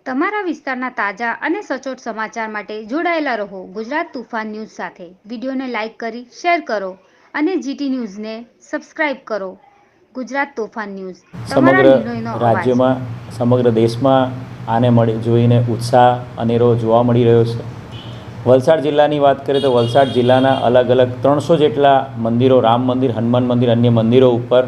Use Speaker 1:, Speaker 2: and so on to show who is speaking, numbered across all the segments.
Speaker 1: તમારા વિસ્તારના તાજા અને સચોટ સમાચાર માટે જોડાયેલા રહો ગુજરાત તુફાન ન્યૂઝ સાથે। વિડીયોને લાઇક કરી શેર કરો અને જીટી ન્યૂઝને સબસ્ક્રાઇબ કરો। ગુજરાત તોફાન ન્યૂઝ
Speaker 2: સમગ્ર રાજ્યમાં સમગ્ર દેશમાં આને જોઈને ઉત્સાહ અનેરો જોવા મળી રહ્યો છે। વલસાડ જિલ્લાની વાત કરીએ તો વલસાડ જિલ્લાના અલગ અલગ 300 જેટલા મંદિરો, રામ મંદિર, હનુમાન મંદિર, અન્ય મંદિરો ઉપર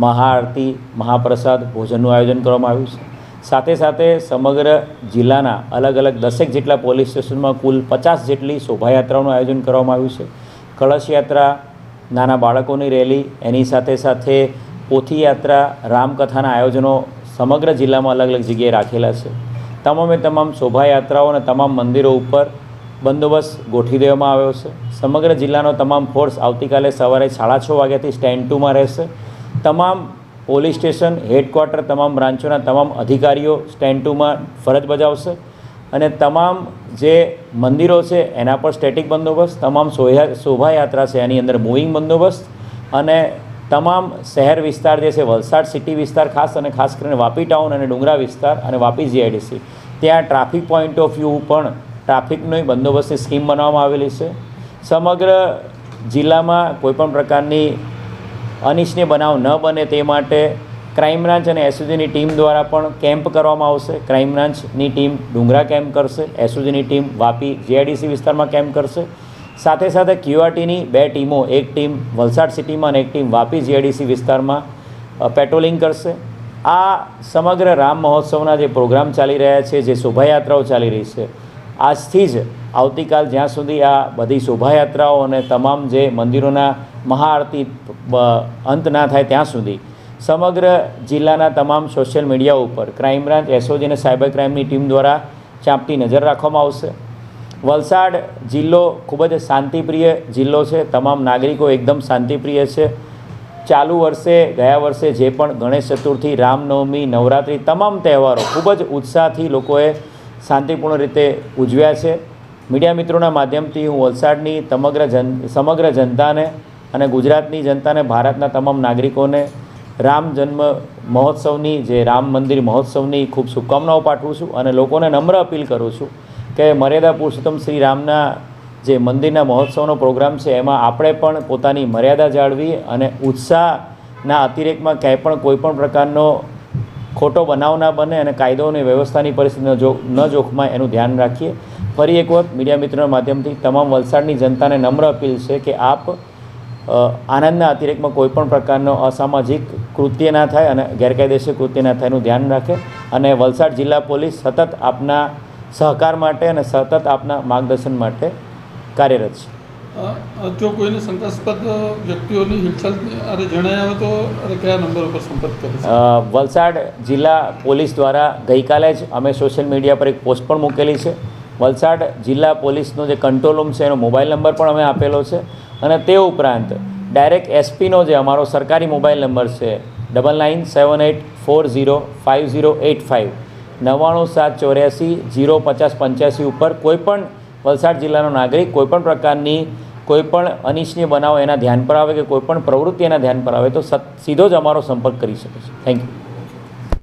Speaker 2: મહાઆરતી, મહાપ્રસાદ, ભોજનનું આયોજન કરવામાં આવ્યું છે। સાથે સાથે સમગ્ર જિલ્લાના અલગ અલગ 10 જેટલા પોલીસ સ્ટેશનમાં કુલ 50 જેટલી શોભાયાત્રાઓનું આયોજન કરવામાં આવ્યું છે। કળશ યાત્રા, નાના બાળકોની રેલી, એની સાથે સાથે પોથી યાત્રા, રામકથાના આયોજનો સમગ્ર જિલ્લામાં અલગ અલગ જગ્યાએ રાખેલા છે। તમામે તમામ શોભાયાત્રાઓ અને તમામ મંદિરો ઉપર બંદોબસ્ત ગોઠવી દેવામાં આવ્યો છે। સમગ્ર જિલ્લાનો તમામ ફોર્સ આવતીકાલે સવારે 6:30 વાગ્યાથી સ્ટેન્ડ 2માં રહેશે। તમામ પોલીસ સ્ટેશન, હેડક્વાર્ટર, તમામ બ્રાન્ચોના તમામ અધિકારીઓ સ્ટેન્ડ 2માં ફરજ બજાવશે અને તમામ જે મંદિરો છે એના પર સ્ટેટિક બંદોબસ્ત, તમામ શોભાયાત્રા છે એની અંદર મૂવિંગ બંદોબસ્ત અને તમામ શહેર વિસ્તાર જે છે વલસાડ સિટી વિસ્તાર ખાસ કરીને વાપી ટાઉન અને ડુંગરા વિસ્તાર અને વાપી જીઆઈડીસી ત્યાં ટ્રાફિક પોઈન્ટ ઓફ વ્યૂ પણ ટ્રાફિકની બંદોબસ્તની સ્કીમ બનાવવામાં આવેલી છે। સમગ્ર જિલ્લામાં કોઈપણ પ્રકારની અનિચ્છનીય બનાવ ન બને તે માટે ક્રાઇમ બ્રાન્ચ અને એસઓજીની ટીમ દ્વારા પણ કેમ્પ કરવામાં આવશે। ક્રાઇમ બ્રાન્ચની ટીમ ડુંગરા કેમ્પ કરશે, એસઓજીની ટીમ વાપી જીઆઈડીસી વિસ્તારમાં કેમ્પ કરશે। સાથે સાથે ક્યુઆરટીની 2 ટીમો, એક ટીમ વલસાડ સિટીમાં અને એક ટીમ વાપી જીઆઈડીસી વિસ્તારમાં પેટ્રોલિંગ કરશે। આ સમગ્ર રામ મહોત્સવના જે પ્રોગ્રામ ચાલી રહ્યા છે, જે શોભાયાત્રાઓ ચાલી રહી છે, આજથી જ આવતીકાલ જ્યાં સુધી આ બધી શોભાયાત્રાઓ અને તમામ જે મંદિરોના મહાઆરતી અંત ના થાય ત્યાં સુધી સમગ્ર જિલ્લાના તમામ સોશિયલ મીડિયા ઉપર ક્રાઇમ બ્રાન્ચ, એસઓજી અને સાયબર ક્રાઇમની ટીમ દ્વારા ચાંપતી નજર રાખવામાં આવશે। વલસાડ જિલ્લો ખૂબ જ શાંતિપ્રિય જિલ્લો છે। તમામ નાગરિકો એકદમ શાંતિપ્રિય છે। ચાલુ વર્ષે, ગયા વર્ષે જે પણ ગણેશ ચતુર્થી, રામનવમી, નવરાત્રિ તમામ તહેવારો ખૂબ જ ઉત્સાહથી લોકોએ શાંતિપૂર્ણ રીતે ઉજવ્યા છે। મીડિયા મિત્રોના માધ્યમથી હું વલસાડની સમગ્ર જનતાને અને ગુજરાતની જનતાને, ભારતના તમામ નાગરિકોને રામ જન્મ મહોત્સવની, જે રામ મંદિર મહોત્સવની ખૂબ શુભકામનાઓ પાઠવું છું અને લોકોને નમ્ર અપીલ કરું છું કે મર્યાદા પુરુષોત્તમ શ્રી રામના જે મંદિરના મહોત્સવનો પ્રોગ્રામ છે એમાં આપણે પણ પોતાની મર્યાદા જાળવીએ અને ઉત્સાહના અતિરેકમાં ક્યાંય પણ કોઈપણ પ્રકારનો ખોટો બનાવ ના બને અને કાયદો અને વ્યવસ્થાની પરિસ્થિતિ ન જોખમાય એનું ધ્યાન રાખીએ। ફરી એક વખત મીડિયા મિત્રોના માધ્યમથી તમામ વલસાડની જનતાને નમ્ર અપીલ છે કે આપ આનંદના અતિરેકમાં કોઈપણ પ્રકારનો અસામાજિક કૃત્ય ના થાય અને ગેરકાયદેસર કૃત્ય ના થાય એનું ધ્યાન રાખે અને વલસાડ જિલ્લા પોલીસ સતત આપના સહકાર માટે અને સતત આપના માર્ગદર્શન માટે કાર્યરત છે।
Speaker 3: જો કોઈને શંકાસ્પદ વ્યક્તિઓની હિલચાલ જણાય આવે તો કયા નંબર ઉપર સંપર્ક કરે?
Speaker 2: વલસાડ જિલ્લા પોલીસ દ્વારા ગઈકાલે જ અમે સોશિયલ મીડિયા પર એક પોસ્ટ પણ મૂકેલી છે। વલસાડ જિલ્લા પોલીસનો જે કંટ્રોલ રૂમ છે એનો મોબાઈલ નંબર પણ અમે આપેલો છે અને તે ઉપરાંત ડાયરેક્ટ એસપીનો જે અમારો સરકારી મોબાઈલ નંબર છે 9978405085 99784 ઉપર કોઈપણ વલસાડ જિલ્લાનો નાગરિક કોઈપણ પ્રકારની કોઈપણ અનિચ્છનીય બનાવ એના ધ્યાન પર આવે કે કોઈપણ પ્રવૃત્તિ એના ધ્યાન પર આવે તો સીધો જ અમારો સંપર્ક કરી શકે છે। Thank you.